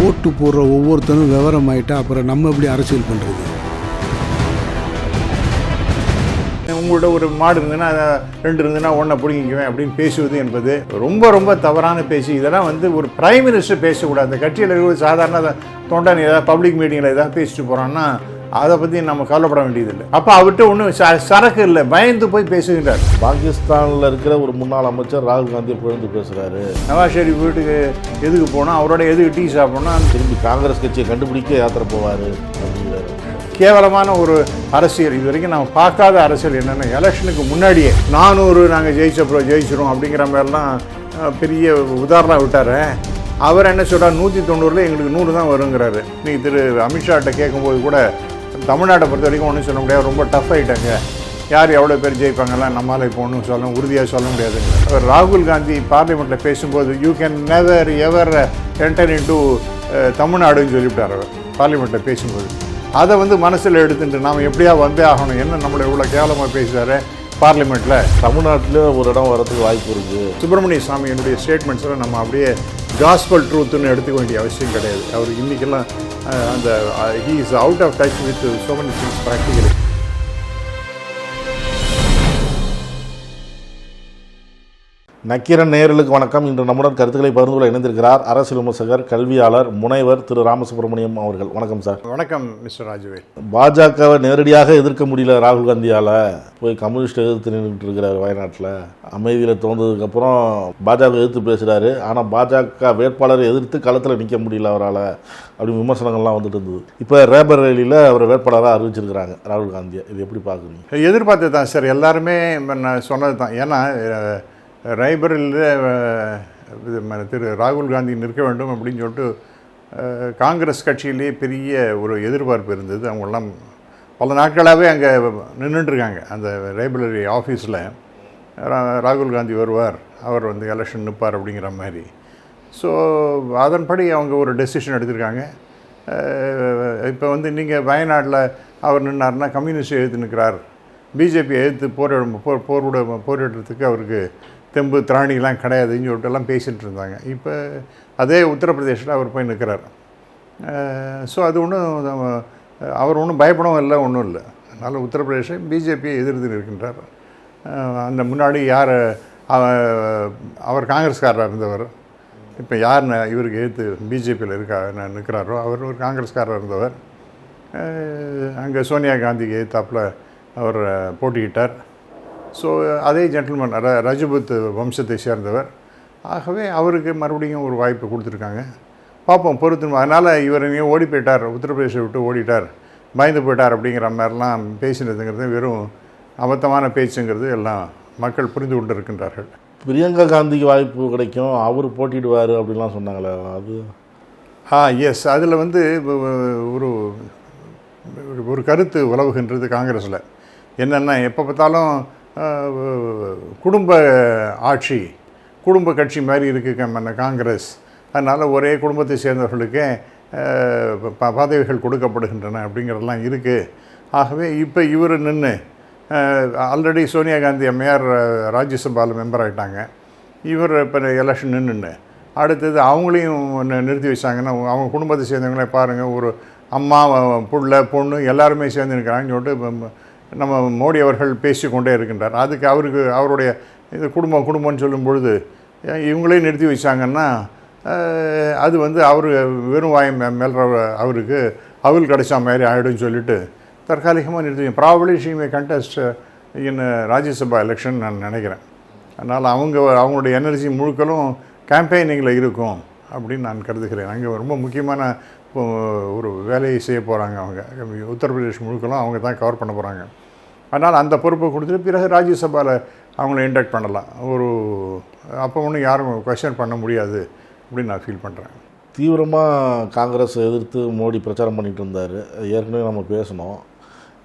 ஓட்டு போடுற ஒவ்வொருத்தரும் விவரம் ஆகிட்டா அப்புறம் நம்ம எப்படி அரசியல் பண்ணுறது? உங்களோட ஒரு மாடு இருந்ததுன்னா 2 இருந்ததுன்னா ஒன்றை பிடிங்கிக்குவேன் அப்படின்னு பேசுவது என்பது ரொம்ப ரொம்ப தவறான பேச்சு. இதெல்லாம் வந்து ஒரு பிரைம் மினிஸ்டர் பேசக்கூடாது. அந்த கட்சியில் இருக்கிற சாதாரண தொண்டன் ஏதாவது பப்ளிக் மீட்டிங்கில் ஏதாவது பேசிட்டு போகிறான்னா அதை பற்றி நம்ம கவலைப்பட வேண்டியதில்லை. அப்போ அவர்கிட்ட ஒன்றும் சரக்கு இல்லை, பயந்து போய் பேசுகின்றார். பாகிஸ்தானில் இருக்கிற ஒரு முன்னாள் அமைச்சர் ராகுல் காந்தியை புகழ்ந்து பேசுகிறாரு. நவாஸ் ஷெரீப் வீட்டுக்கு எதுக்கு போனால், அவரோட எதுக்கு டீ சாப்பிட்னா திரும்பி காங்கிரஸ் கட்சியை கண்டுபிடிக்க யாத்திரை போவார் அப்படிங்கிறாரு. கேவலமான ஒரு அரசியல். இது வரைக்கும் நம்ம பார்க்காத அரசியல். என்னென்ன எலெக்ஷனுக்கு முன்னாடியே 400 நாங்கள் ஜெயிச்சிரும் அப்படிங்கிற மாதிரிலாம் பெரிய உதாரணம் விட்டார். அவர் என்ன சொல்கிறார், 190 எங்களுக்கு 100 தான் வருங்கிறாரு. இன்றைக்கி திரு அமித்ஷாட்ட கேட்கும்போது கூட தமிழ்நாட்டை பொறுத்த வரைக்கும் ஒன்றும் சொல்ல முடியாது, ரொம்ப டஃப் ஆகிட்டாங்க, யார் எவ்வளோ பேர் ஜெயிப்பாங்கலாம் நம்மளால் இப்போ ஒன்றும் உறுதியாக சொல்ல முடியாதுங்க. அவர் ராகுல் காந்தி பார்லிமெண்ட்டில் பேசும்போது you can never ever enter into தமிழ்நாடுன்னு சொல்லிவிட்டார் அவர் பார்லிமெண்ட்டில் பேசும்போது. அதை வந்து மனசில் எடுத்துட்டு நாம் எப்படியா வந்தே ஆகணும், என்ன நம்மளை இவ்வளோ கேவலமாக பேசுகிறாரு பார்லிமெண்ட்டில். தமிழ்நாட்டில் ஒரு இடம் வரதுக்கு வாய்ப்பு இருக்குது. சுப்பிரமணிய சாமியினுடைய ஸ்டேட்மெண்ட்ஸில் நம்ம அப்படியே காஸ்பல் ட்ரூத்துன்னு எடுத்துக்க வேண்டிய அவசியம் கிடையாது. அவர் இன்றைக்கெல்லாம் அந்த he is out of touch with so many things practically. Nakkeeran நேயர்களுக்கு வணக்கம். இன்று நம்முடன் கருத்துக்களை பகிர்ந்து கொள்ள இணைந்திருக்கிறார் அரசியல் விமர்சகர், கல்வியாளர், முனைவர் திரு ராமசுப்ரமணியம் அவர்கள். வணக்கம் சார். வணக்கம் மிஸ்டர் ராஜுவே. பாஜகவை நேரடியாக எதிர்க்க முடியல ராகுல் காந்தியால், போய் கம்யூனிஸ்ட் எதிர்த்து நின்றுட்டு இருக்கிறார் வயநாட்டில். அமைதியில் தோன்றதுக்கப்புறம் பாஜக எதிர்த்து பேசுகிறாரு. ஆனால் பாஜக வேட்பாளரை எதிர்த்து களத்தில் நிற்க முடியல அவரால் அப்படி விமர்சனங்கள்லாம் வந்துட்டு இருந்தது. இப்போ ரேபரேலியில் அவர் வேட்பாளராக அறிவிச்சிருக்கிறாங்க ராகுல் காந்தியை. இது எப்படி பார்க்குறீங்க? எதிர்பார்த்து தான் சார், எல்லாருமே நான் சொன்னது தான். ஏன்னா ரைபரேலியில் திரு ராகுல் காந்தி நிற்க வேண்டும் அப்படின்னு சொல்லிட்டு காங்கிரஸ் கட்சியிலே பெரிய ஒரு எதிர்பார்ப்பு இருந்தது. அவங்கெல்லாம் பல நாட்களாகவே அங்கே நின்றுட்டுருக்காங்க. அந்த ரைபரேலி ஆஃபீஸில் ராகுல் காந்தி வருவார், அவர் வந்து எலெக்ஷன் நிற்பார் அப்படிங்கிற மாதிரி. ஸோ அதன்படி அவங்க ஒரு டெசிஷன் எடுத்திருக்காங்க. இப்போ வந்து நீங்கள் வயநாட்டில் அவர் நின்னார்னா கம்யூனிஸ்ட் எதிர்த்து நிற்கிறார், பிஜேபி எதிர்த்து போரிடுறதுக்கு அவருக்கு தெம்பு திராணிலாம் கிடையாதுன்னு சொல்லிட்டு எல்லாம் பேசிகிட்டு இருந்தாங்க. இப்போ அதே உத்தரப்பிரதேசில் அவர் போய் நிற்கிறார். ஸோ அது ஒன்றும் அவர் ஒன்றும் பயப்படவும் இல்லை, ஒன்றும் இல்லை. அதனால் உத்தரப்பிரதேச பிஜேபியை எதிர்த்து இருக்கின்றார். அந்த முன்னாடி யார் அவர் காங்கிரஸ்காரராக இருந்தவர், இப்போ யார் இவருக்கு எதிர்த்து பிஜேபியில் நிற்கிறாரோ அவர் ஒரு காங்கிரஸ்காரராக இருந்தவர். அங்கே சோனியா காந்திக்கு எதிர்த்தாப்பில் அவர் போட்டிக்கிட்டார். ஸோ அதே ஜென்டில்மேன் ரஜபுத் வம்சத்தை சேர்ந்தவர். ஆகவே அவருக்கு மறுபடியும் ஒரு வாய்ப்பு கொடுத்துருக்காங்க. பார்ப்போம், பொறுத்து. அதனால் இவர் எங்கேயும் ஓடி போயிட்டார், உத்தரப்பிரதேசை விட்டு ஓடிட்டார், பயந்து போயிட்டார் அப்படிங்கிற மாதிரிலாம் பேசினதுங்கிறது வெறும் அபத்தமான பேச்சுங்கிறது எல்லாம் மக்கள் புரிந்து கொண்டு இருக்கின்றார்கள். பிரியங்கா காந்திக்கு வாய்ப்பு கிடைக்கும், அவர் போட்டிடுவார் அப்படின்லாம் சொன்னாங்களே, அது எஸ். அதில் வந்து ஒரு கருத்து உலவுகின்றது காங்கிரஸில். என்னென்னா, எப்போ பார்த்தாலும் குடும்ப ஆட்சி, குடும்ப கட்சி மாதிரி இருக்குது காங்கிரஸ். அதனால் ஒரே குடும்பத்தை சேர்ந்தவர்களுக்கே பதவிகள் கொடுக்கப்படுகின்றன அப்படிங்கிறதெல்லாம் இருக்குது. ஆகவே இப்போ இவர் நின்று ஆல்ரெடி சோனியா காந்தி அம்மையார் ராஜ்யசபாவில் மெம்பர் ஆகிட்டாங்க. இவர் இப்போ எலெக்ஷன் நின்று அடுத்தது அவங்களையும் நிறுத்தி வச்சாங்கன்னா அவங்க குடும்பத்தை சேர்ந்தவங்களே பாருங்கள், ஒரு அம்மா, புள்ள, பொண்ணு எல்லாருமே சேர்ந்து நிற்கிறாங்கன்னு சொல்லிட்டு நம்ம மோடி அவர்கள் பேசி கொண்டே இருக்கின்றார். அதுக்கு அவருடைய இது குடும்பம்னு சொல்லும் பொழுது இவங்களையும் நிறுத்தி வச்சாங்கன்னா அது வந்து அவர் வெறும் வாயம் மேல்ற அவருக்கு அவள் கிடைச்சா மாதிரி ஆகிடும்னு சொல்லிட்டு தற்காலிகமாக நிறுத்தி probably she May contest in Rajya Sabha election நான் நினைக்கிறேன். அதனால் அவங்களுடைய எனர்ஜி முழுக்களும் கேம்பெயினிங்கில் இருக்கும் அப்படின்னு நான் கருதுகிறேன். அங்கே ரொம்ப முக்கியமான ஒரு வேலையை செய்ய போகிறாங்க. அவங்க உத்தரப்பிரதேஷ் முழுக்களும் அவங்க தான் கவர் பண்ண போகிறாங்க. அதனால் அந்த பொறுப்பை கொடுத்துட்டு பிறகு ராஜ்யசபாவில் அவங்கள இன்டெக்ட் பண்ணலாம். அப்போ ஒன்றும் யாரும் கொஸ்டின் பண்ண முடியாது அப்படின்னு நான் ஃபீல் பண்ணுறேன். தீவிரமாக காங்கிரஸ் எதிர்த்து மோடி பிரச்சாரம் பண்ணிகிட்டு இருந்தார், ஏற்கனவே நம்ம பேசணும்.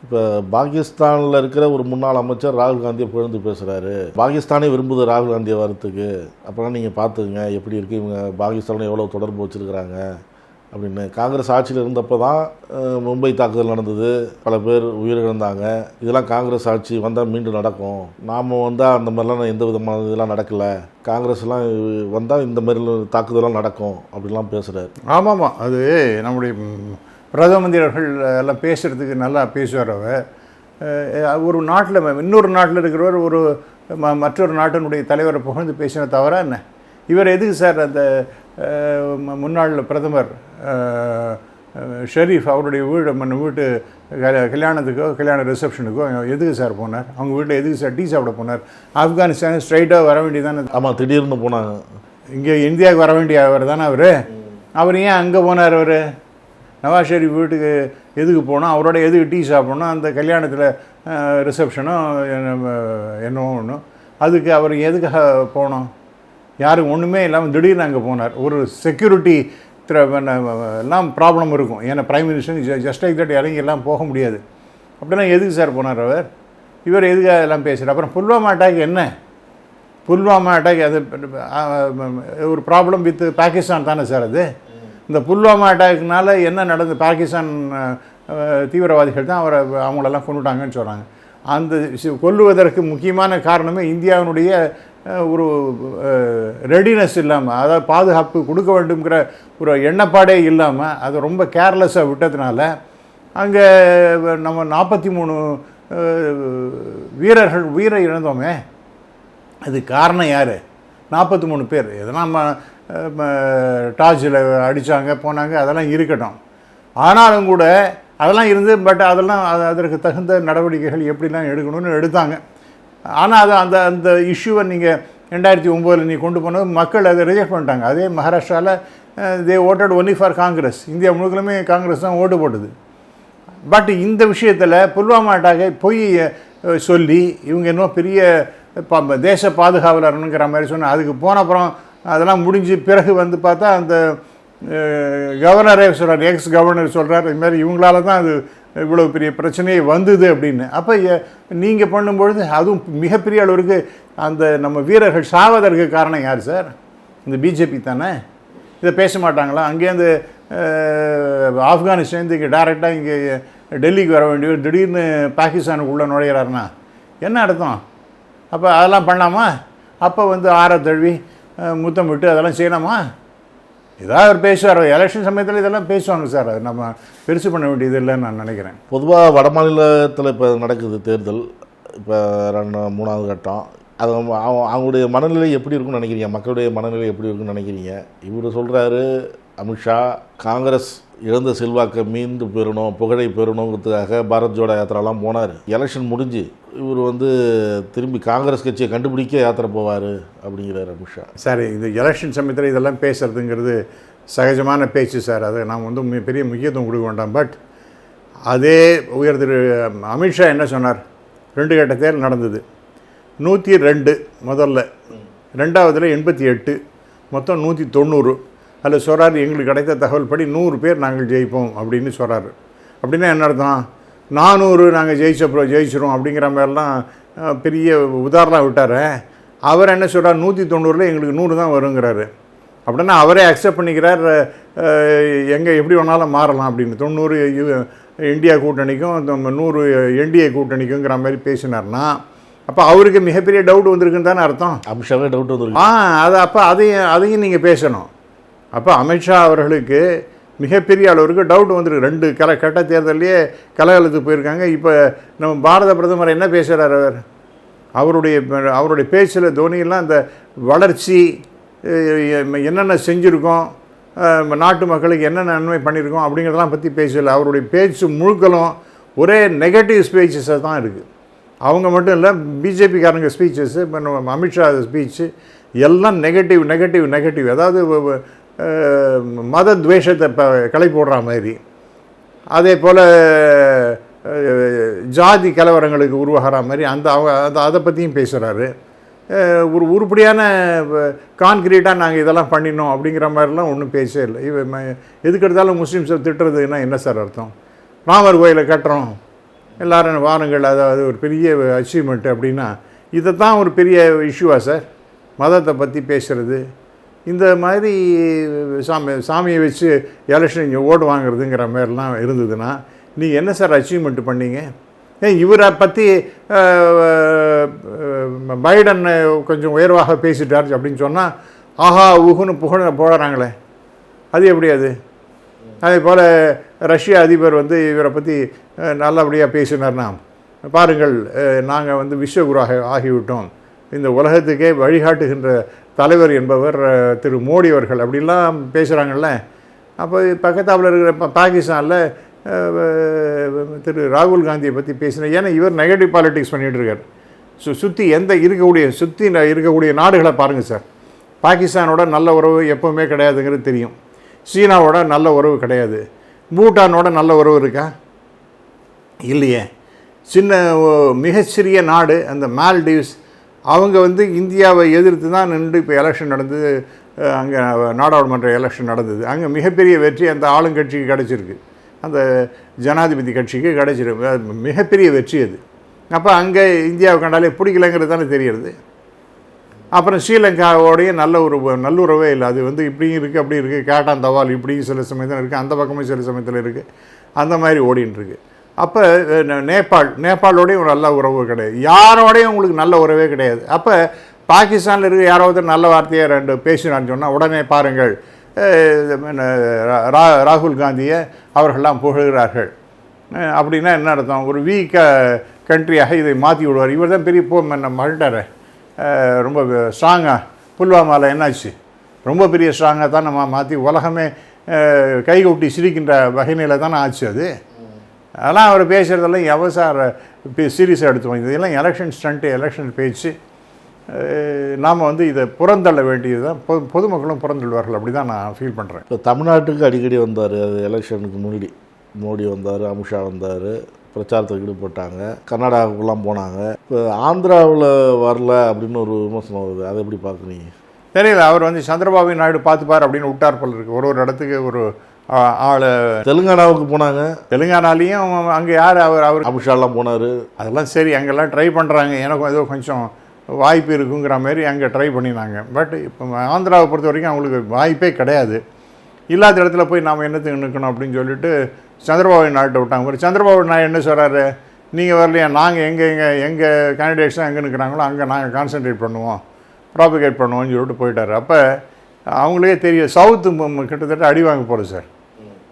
இப்போ பாகிஸ்தானில் இருக்கிற ஒரு முன்னாள் அமைச்சர் ராகுல் காந்தியை புகழ்ந்து பேசுகிறாரு. பாகிஸ்தானே விரும்புது ராகுல் காந்தியை வரத்துக்கு. அப்புறம் நீங்கள் பார்த்துக்குங்க எப்படி இருக்குது, இவங்க பாகிஸ்தானில் எவ்வளோ தொடர்பு வச்சுருக்கிறாங்க அப்படின்னு. காங்கிரஸ் ஆட்சியில் இருந்தப்போ தான் மும்பை தாக்குதல் நடந்தது, பல பேர் உயிரிழந்தாங்க. இதெல்லாம் காங்கிரஸ் ஆட்சி வந்தால் மீண்டும் நடக்கும், நாம் வந்தால் அந்த மாதிரிலாம் எந்த விதமான இதெல்லாம் நடக்கலை, காங்கிரஸ்லாம் வந்தால் இந்த மாதிரி தாக்குதலாம் நடக்கும் அப்படிலாம் பேசுகிறார். ஆமாம், அது நம்முடைய பிரதம மந்திரிகள் எல்லாம் பேசுகிறதுக்கு நல்லா பேசுவார். அவர் ஒரு நாட்டில் இன்னொரு நாட்டில் இருக்கிறவர் ஒரு மற்றொரு நாட்டினுடைய தலைவரை புகழ்ந்து பேசின தவிர என்ன? இவர் எதுக்கு சார் அந்த முன்னாள் பிரதமர் ஷெரீஃப் அவருடைய வீட்டு கல்யாணத்துக்கோ கல்யாண ரிசப்ஷனுக்கோ எதுக்கு சார் போனார்? அவங்க வீட்டில் எதுக்கு சார் டீ சாப்பிட போனார்? ஆப்கானிஸ்தான் ஸ்ட்ரைட்டாக வர வேண்டியதானே? ஆமாம், திடீர்னு போனாங்க. இங்கே இந்தியாவுக்கு வர வேண்டிய அவர் தானே அவர் ஏன் அங்கே போனார்? அவர் நவாஸ் ஷெரீஃப் வீட்டுக்கு எதுக்கு போனோம்? அவரோட எதுக்கு டீ சாப்பிடணும்? அந்த கல்யாணத்தில் ரிசப்ஷனும் என்னவோ ஒன்று, அதுக்கு அவர் எதுக்காக போனோம்? யாரும் ஒன்றுமே இல்லாமல் திடீர்னு அங்கே போனார். ஒரு செக்யூரிட்டி எல்லாம் ப்ராப்ளம் இருக்கும். ஏன்னா prime minister just like that இறங்கி எல்லாம் போக முடியாது. அப்படின்னா எதுக்கு சார் போனார் அவர்? இவர் எதுக்காக எல்லாம் பேசுகிறார்? அப்புறம் புல்வாமா அட்டாக் என்ன? புல்வாமா அட்டாக் அது ஒரு ப்ராப்ளம் வித் பாகிஸ்தான் தானே சார் அது? இந்த புல்வாமா அட்டாக்னால என்ன நடந்து? பாகிஸ்தான் தீவிரவாதிகள் தான் அவங்களெல்லாம் கொண்டுட்டாங்கன்னு சொல்கிறாங்க. அந்த கொல்லுவதற்கு முக்கியமான காரணமே இந்தியாவினுடைய ஒரு ரெடினஸ் இல்லாமல், அதாவது பாதுகாப்பு கொடுக்க வேண்டுங்கிற ஒரு எண்ணப்பாடே இல்லாமல் அதை ரொம்ப கேர்லெஸ்ஸாக விட்டதுனால அங்கே நம்ம 43 வீரர்கள் உயிரை இழந்தோமே. அது காரணம் யார்? 43 பேர். எதனால் டார்ச்சில் அடித்தாங்க போனாங்க, அதெல்லாம் இருக்கட்டும். ஆனாலும் கூட அதெல்லாம் இருந்து அதெல்லாம் அதற்கு தகுந்த நடவடிக்கைகள் எப்படிலாம் எடுக்கணும்னு எடுத்தாங்க. ஆனால் அந்த அந்த இஷ்யூவை நீங்கள் 2009 நீ கொண்டு போனது மக்கள் அதை ரிஜெக்ட் பண்ணிட்டாங்க. அதே மகாராஷ்டிராவில் they voted only for Congress. India முழுக்கலுமே காங்கிரஸ் தான் ஓட்டு போட்டது. பட் இந்த விஷயத்தில் புல்வாமா அட்டாக்கை பொய் சொல்லி இவங்க இன்னும் பெரிய தேச பாதுகாவலர்னுங்கிற மாதிரி சொன்னால் அதுக்கு போன அப்புறம் அதெல்லாம் முடிஞ்சு பிறகு பார்த்தா அந்த கவர்னரே சொல்கிறார், எக்ஸ் கவர்னர் சொல்கிறார், இது மாதிரி இவங்களால தான் அது இவ்வளோ பெரிய பிரச்சனையே வந்தது அப்படின்னு. அப்போ நீங்கள் பண்ணும்பொழுது அதுவும் மிகப்பெரிய அளவுக்கு அந்த நம்ம வீரர்கள் சாவதற்கு காரணம் யார் சார்? இந்த பிஜேபி தானே. இதை பேச மாட்டாங்களா? அங்கேருந்து ஆப்கானிஸ்தான் இங்கே டைரெக்டாக இங்கே டெல்லிக்கு வர வேண்டியவர் திடீர்னு பாகிஸ்தானுக்குள்ளே நுழையிறாருன்னா என்ன அர்த்தம்? அப்போ அதெல்லாம் பண்ணலாமா? அப்போ ஆற தழுவி முத்தமிட்டு அதெல்லாம் செய்யலாமா? ஏதாவது அவர் பேசுவார். எலெக்ஷன் சமயத்தில் இதெல்லாம் பேசுவாங்க சார். அது நம்ம பெருசு பண்ண வேண்டியது இல்லைன்னு நான் நினைக்கிறேன். பொதுவாக வட மாநிலத்தில் இப்போ நடக்குது தேர்தல், இப்போ 3வது கட்டம். அது அவங்களுடைய மனநிலை எப்படி இருக்குன்னு நினைக்கிறீங்க? மக்களுடைய மனநிலை எப்படி இருக்குன்னு நினைக்கிறீங்க? இவர் சொல்கிறாரு அமித்ஷா, காங்கிரஸ் இழந்த செல்வாக்கை மீண்டு பெறணும், புகழை பெறணுங்கிறதுக்காக பாரத் ஜோடோ யாத்திராலாம் போனார். எலெக்ஷன் முடிஞ்சு இவர் திரும்பி காங்கிரஸ் கட்சியை கண்டுபிடிக்க யாத்திரை போவார் அப்படிங்கிறார் அமித்ஷா. சார், இது எலெக்ஷன் சமயத்தில் இதெல்லாம் பேசுகிறதுங்கிறது சகஜமான பேச்சு சார். அதை நாம் பெரிய முக்கியத்துவம் கொடுக்க வேண்டாம். பட் அதே திரு அமித்ஷா என்ன சொன்னார்? 2 கட்ட தேர்தல் நடந்தது. 102 முதல்ல, 2வதுல 88, மொத்தம் 190. அதில் சொல்கிறார், எங்களுக்கு கிடைத்த தகவல் படி 100 பேர் நாங்கள் ஜெயிப்போம் அப்படின்னு சொல்கிறாரு. அப்படின்னா என்ன அர்த்தம்? 400 நாங்கள் ஜெயிச்சிரும் அப்படிங்கிற மாதிரிலாம் பெரிய உதாரணம் விட்டார். அவர் என்ன சொல்கிறார்? 190ல் எங்களுக்கு 100 தான் வருங்கிறாரு. அப்படின்னா அவரே அக்செப்ட் பண்ணிக்கிறார், எங்கே எப்படி வேணாலும் மாறலாம் அப்படின்னு. 90 இந்தியா கூட்டணிக்கும் 100 என்டிஏ கூட்டணிக்குங்கிற மாதிரி பேசினார்னா அப்போ அவருக்கு மிகப்பெரிய டவுட் வந்திருக்குன்னு தானே அர்த்தம். அமித்ஷாவே டவுட் வந்துருக்கு. அது அப்போ அதையும் நீங்கள் பேசணும். அப்போ அமித்ஷா அவர்களுக்கு மிகப்பெரிய அளவுக்கு டவுட் வந்துருக்கு. 2 கட்ட தேர்தலையே கலகலத்துக்கு போயிருக்காங்க. இப்போ நம்ம பாரத பிரதமர் என்ன பேசுகிறார்? அவருடைய பேச்சில் தோனியெல்லாம் அந்த வளர்ச்சி என்னென்ன செஞ்சுருக்கோம், நாட்டு மக்களுக்கு என்னென்ன நன்மை பண்ணியிருக்கோம் அப்படிங்கிறதெல்லாம் பற்றி பேசலை. அவருடைய பேச்சு முழுக்கலும் ஒரே நெகட்டிவ் ஸ்பீச்சஸாக தான் இருக்குது. அவங்க மட்டும் இல்லை, பிஜேபிக்காரங்க ஸ்பீச்சஸ்ஸு, அமித்ஷா ஸ்பீச்சு எல்லாம் நெகட்டிவ். அதாவது மத துவேஷத்தை களை போடுற மாதிரி, அதே போல் ஜாதி கலவரங்களுக்கு உருவாகிற மாதிரி அதை பற்றியும் பேசுகிறாரு. ஒரு உருப்படியான கான்கிரீட்டாக நாங்கள் இதெல்லாம் பண்ணினோம் அப்படிங்கிற மாதிரிலாம் ஒன்றும் பேசவே இல்லை. எதுக்கு எடுத்தாலும் முஸ்லீம்ஸை திட்டுறதுன்னா என்ன சார் அர்த்தம்? ராமர் கோயிலை கட்டுறோம், எல்லோரும் வாருங்கள், அதாவது ஒரு பெரிய அச்சீவ்மெண்ட்டு அப்படின்னா இதை தான் ஒரு பெரிய இஷ்யூவா சார்? மதத்தை பற்றி பேசுகிறது, இந்த மாதிரி சாமியை வச்சு எலெக்ஷன் இங்கே ஓட்டு வாங்குறதுங்கிற மாதிரிலாம் இருந்ததுன்னா நீங்கள் என்ன சார் அச்சீவ்மெண்ட் பண்ணீங்க? இவரை பற்றி பைடன் கொஞ்சம் உயர்வாக பேசிட்டார் அப்படின்னு சொன்னால் ஆஹா ஊகுன்னு போடுறாங்களே, அது எப்படி? அதே போல் ரஷ்ய அதிபர் வந்து இவரை பற்றி நல்லபடியாக பேசினார்னா பாருங்கள், நாங்கள் வந்து விஸ்வகுருவாக ஆகிவிட்டோம், இந்த உலகத்துக்கே வழிகாட்டுகின்ற தலைவர் என்பவர் திரு மோடி அவர்கள் அப்படின்லாம் பேசுகிறாங்கல்ல. அப்போ பக்கத்தாப்பில் இருக்கிற பாகிஸ்தானில் திரு ராகுல் காந்தியை பற்றி பேசினேன். ஏன்னா இவர் நெகட்டிவ் பாலிட்டிக்ஸ் பண்ணிகிட்டு இருக்கார். சுற்றி இருக்கக்கூடிய நாடுகளை பாருங்கள் சார். பாகிஸ்தானோட நல்ல உறவு எப்போவுமே கிடையாதுங்கிறது தெரியும். சீனாவோட நல்ல உறவு கிடையாது. பூட்டானோட நல்ல உறவு இருக்கா? இல்லையே. மிகச்சிறிய நாடு அந்த மால்டீவ்ஸ், அவங்க வந்து இந்தியாவை எதிர்த்து தான் நின்று இப்போ எலெக்ஷன் நடந்தது. அங்கே நாடாளுமன்ற எலெக்ஷன் நடந்தது. அங்கே மிகப்பெரிய வெற்றி அந்த ஆளுங்கட்சிக்கு கிடச்சிருக்கு, அந்த ஜனாதிபதி கட்சிக்கு கிடச்சிருக்கு. மிகப்பெரிய வெற்றி அது. அப்போ அங்கே இந்தியாவை கண்டாலே பிடிக்கலைங்கிறது தானே தெரிகிறது. அப்புறம் ஸ்ரீலங்காவோடைய நல்லுறவே இல்லை. அது வந்து இப்படியும் இருக்குது அப்படி இருக்குது, கேட்டான் தவால் இப்படியும் சில சமயத்தில் இருக்குது, அந்த பக்கமும் சில சமயத்தில் இருக்குது, அந்த மாதிரி ஓடின்ட்டுருக்கு. அப்போ நேபாளோடையும் ஒரு நல்ல உறவு கிடையாது, யாரோடையும் உங்களுக்கு நல்ல உறவே கிடையாது. அப்போ பாகிஸ்தானில் இருக்க யாராவது நல்ல வார்த்தையை ரெண்டு பேசினான்னு சொன்னால் உடனே பாருங்கள் ராகுல் காந்தியை அவர்கள்லாம் புகழ்கிறார்கள். அப்படின்னா என்ன அர்த்தம்? ஒரு வீக் கண்ட்ரியாக இதை மாற்றி விடுவார். இவர் தான் பெரிய மகிழ்ந்தார், ரொம்ப ஸ்ட்ராங்காக. புல்வாமாவில் என்னாச்சு? ரொம்ப பெரிய ஸ்ட்ராங்காக தான் நம்ம மாற்றி உலகமே கைகொட்டி சிரிக்கின்ற வகையில் தானே ஆச்சு அது. அதெல்லாம் அவர் பேசுகிறதெல்லாம் எவசார சீரியஸாக எடுத்துவாங்க. இதெல்லாம் எலெக்ஷன் ஸ்டண்ட்டு, எலெக்ஷன் பேச்சு. நாம் வந்து இதை புறந்தள்ள வேண்டியது தான். பொதுமக்களும் புறந்தள்ளுவார்கள், அப்படி தான் நான் ஃபீல் பண்ணுறேன். இப்போ தமிழ்நாட்டுக்கு அடிக்கடி வந்தார். அது எலெக்ஷனுக்கு முன்னாடி மோடி வந்தார், அமித்ஷா வந்தார், பிரச்சாரத்துக்கு ஈடுபட்டாங்க, கர்நாடகாவுக்குலாம் போனாங்க. இப்போ ஆந்திராவில் வரல அப்படின்னு ஒரு விமர்சனம் வருது, அதை எப்படி பார்க்குறீங்க? தெரியல. அவர் வந்து சந்திரபாபு நாயுடு பார்த்துப்பார் அப்படின்னு விட்டார் போல் இருக்குது. ஒரு இடத்துக்கு ஒரு ஆள் தெலுங்கானாவுக்கு போனாங்க. தெலுங்கானாலேயும் அங்கே யார் அவர் அமித்ஷாலாம் போனார். அதெல்லாம் சரி, அங்கெல்லாம் ட்ரை பண்ணுறாங்க. எனக்கும் ஏதோ கொஞ்சம் வாய்ப்பு இருக்குங்கிற மாதிரி அங்கே ட்ரை பண்ணினாங்க. பட் இப்போ ஆந்திராவை பொறுத்த வரைக்கும் அவங்களுக்கு வாய்ப்பே கிடையாது. இல்லாத இடத்துல போய் நாம் என்னத்துக்கு நிற்கணும் அப்படின்னு சொல்லிட்டு சந்திரபாபு நாயுடு விட்டாங்க. ஒரு சந்திரபாபு நாயுடு என்ன சொல்கிறாரு, நீங்கள் வரலையா, நாங்கள் எங்கள் கேண்டிடேட்ஸ் தான் எங்கே நிற்கிறாங்களோ அங்கே நாங்கள் கான்சன்ட்ரேட் பண்ணுவோம், ப்ராபிகேட் பண்ணுவோம்னு சொல்லிட்டு போயிட்டார். அப்போ அவங்களுக்கே தெரியும் சவுத்து கிட்டத்தட்ட அடி வாங்க போகிறது சார்.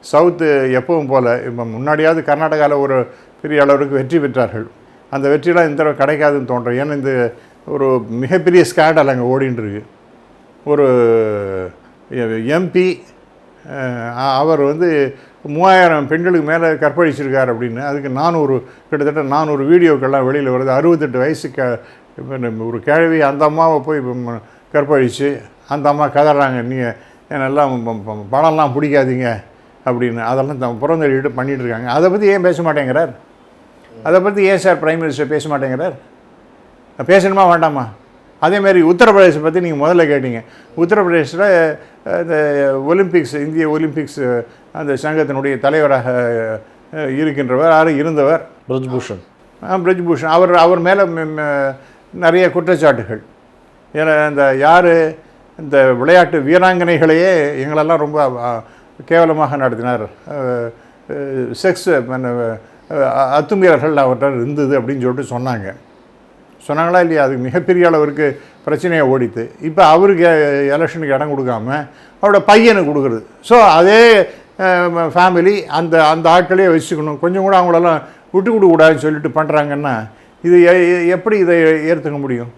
சவுத்து எப்பவும் போல் இப்போ முன்னாடியாவது கர்நாடகாவில் ஒரு பெரிய அளவுக்கு வெற்றி பெற்றார்கள். அந்த வெற்றியெலாம் இந்த தடவை கிடைக்காதுன்னு தோன்றும். ஏன்னா இந்த ஒரு மிகப்பெரிய ஸ்கேண்டல் அங்கே ஓடின்னு இருக்கு. ஒரு எம்பி அவர் வந்து 3000 பெண்களுக்கு மேலே கற்பழிச்சிருக்கார் அப்படின்னு, அதுக்கு கிட்டத்தட்ட 400 வீடியோக்கெல்லாம் வெளியில் வருது. 68 வயசு ஒரு கிழவி அந்த அம்மாவை போய் கற்பழித்து அந்த அம்மா கதறாங்க, நீங்கள் என்னெல்லாம் பணம்லாம் பிடிக்காதீங்க அப்படின்னு. அதெல்லாம் புறந்தள்ளிட்டு பண்ணிகிட்டு இருக்காங்க. அதை பற்றி ஏன் பேச மாட்டேங்கிறார்? அதை பற்றி ஏன் சார் பிரைம் மினிஸ்டர் பேச மாட்டேங்கிறார்? பேசணுமா வேண்டாமா? அதேமாதிரி உத்தரப்பிரதேசத்தை பற்றி நீங்கள் முதல்ல கேட்டீங்க. உத்தரப்பிரதேசில் இந்த ஒலிம்பிக்ஸ், இந்திய ஒலிம்பிக்ஸ் அந்த சங்கத்தினுடைய தலைவராக இருந்தவர் பிரஜ்பூஷன். பிரஜ்பூஷன் அவர் மேலே நிறைய குற்றச்சாட்டுகள். ஏன்னா இந்த விளையாட்டு வீராங்கனைகளையே எங்களெல்லாம் ரொம்ப கேவலமாக நடத்தினார், செக்ஸ் அத்துமீறல்கள் அவர்கிட்ட இருந்தது அப்படின்னு சொல்லிட்டு சொன்னாங்களா இல்லையா? அது மிகப்பெரிய அளவிற்கு பிரச்சனையை ஓடித்து. இப்போ அவருக்கு எலெக்ஷனுக்கு இடம் கொடுக்காம அவரோட பையனுக்கு கொடுக்குறது. ஸோ அதே ஃபேமிலி அந்த ஆட்களே வச்சுக்கணும், கொஞ்சம் கூட அவங்களெல்லாம் விட்டு கொடுக்கூடாதுன்னு சொல்லிட்டு பண்ணுறாங்கன்னா இது எப்படி இதை ஏற்றுக்க முடியும்?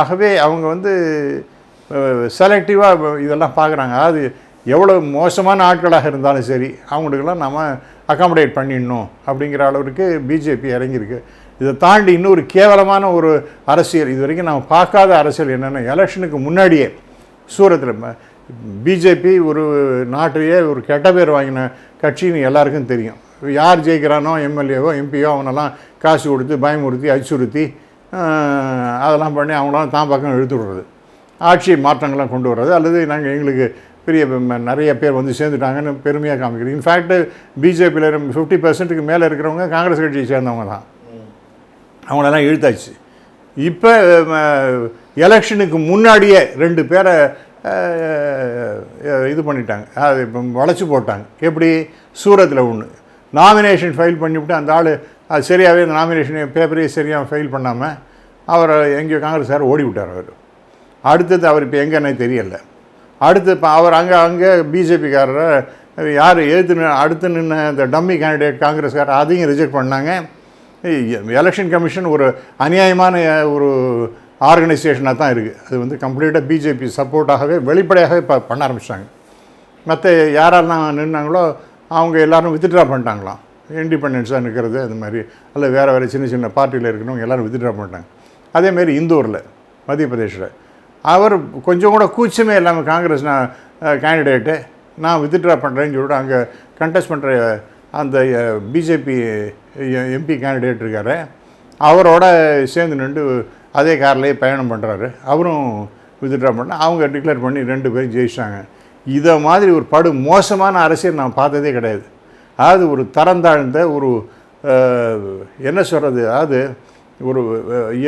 ஆகவே அவங்க வந்து செலக்டிவாக இதெல்லாம் பார்க்குறாங்க. அதாவது எவ்வளோ மோசமான ஆட்களாக இருந்தாலும் சரி அவங்களுக்கெல்லாம் நம்ம அகாமடேட் பண்ணிடணும் அப்படிங்கிற அளவுக்கு பிஜேபி இறங்கியிருக்கு. இதை தாண்டி இன்னொரு கேவலமான ஒரு அரசியல், இது வரைக்கும் நம்ம பார்க்காத அரசியல் என்னென்னா, எலெக்ஷனுக்கு முன்னாடியே சூரத்தில் பிஜேபி ஒரு நாட்டிலேயே ஒரு கெட்ட பேர் வாங்கின கட்சின்னு எல்லாருக்கும் தெரியும். யார் ஜெயிக்கிறானோ எம்எல்ஏவோ எம்பியோ அவனெல்லாம் காசு கொடுத்து பயமுறுத்தி அச்சுறுத்தி அதெல்லாம் பண்ணி அவங்களாம் தான் பக்கம் இழுத்து விடுறது, ஆட்சி மாற்றங்கள்லாம் கொண்டு வர்றது, அல்லது எங்களுக்கு பெரிய நிறைய பேர் வந்து சேர்ந்துட்டாங்கன்னு பெருமையாக காமிக்கிறது. இன்ஃபேக்ட் பிஜேபியில் 50% மேலே இருக்கிறவங்க காங்கிரஸ் கட்சியை சேர்ந்தவங்க தான். அவங்களெல்லாம் இழுத்தாச்சு. இப்போ எலெக்ஷனுக்கு முன்னாடியே 2 பேரை இது பண்ணிட்டாங்க, அது இப்போ வளைச்சி போட்டாங்க. எப்படி? சூரத்தில் ஒன்று நாமினேஷன் ஃபைல் பண்ணிவிட்டு அந்த ஆள் அது சரியாகவே அந்த நாமினேஷன் பேப்பரே சரியாக ஃபைல் பண்ணாமல் அவரை எங்கேயோ காங்கிரஸார் ஓடி விட்டார். அவர் அடுத்தது அவர் இப்போ எங்கன்னே தெரியலை. அடுத்து இப்போ அவர் அங்கே பிஜேபிக்காரரை யார் அடுத்து நின்று இந்த டம்மி கேண்டிடேட் காங்கிரஸ்காரர் அதையும் ரிஜெக்ட் பண்ணாங்க. எலெக்ஷன் கமிஷன் ஒரு அநியாயமான ஒரு ஆர்கனைசேஷனாக தான் இருக்குது. அது வந்து கம்ப்ளீட்டாக பிஜேபி சப்போர்ட்டாகவே வெளிப்படையாகவே இப்போ பண்ண ஆரம்பிச்சிட்டாங்க. மற்ற யாரெல்லாம் நின்னாங்களோ அவங்க எல்லோரும் வித்ட்ரா பண்ணிட்டாங்களாம். இண்டிபெண்டன்ஸாக நிற்கிறது அது மாதிரி அல்ல வேறு சின்ன சின்ன பார்ட்டியில் இருக்கணும் எல்லோரும் வித்ட்ரா பண்ணிட்டாங்க. அதேமாரி இந்தூரில் மத்திய பிரதேஷில் அவர் கொஞ்சம் கூட கூச்சமே இல்லாமல் காங்கிரஸ் கேண்டிடேட்டு நான் வித்ட்ரா பண்ணுறேன்னு சொல்லிட்டு அங்கே கண்டெஸ்ட் பண்ணுற அந்த பிஜேபி எம்பி கேண்டிடேட் இருக்கார், அவரோட சேர்ந்து நின்று அதே கார்லேயே பயணம் பண்ணுறாரு. அவரும் வித்ட்ரா பண்ண அவங்க டிக்ளேர் பண்ணி 2 பேரும் ஜெயிச்சிட்டாங்க. இதை மாதிரி ஒரு படு மோசமான அரசியல் நான் பார்த்ததே கிடையாது. அதாவது ஒரு தரந்தாழ்ந்த ஒரு என்ன சொல்கிறது, அதாவது ஒரு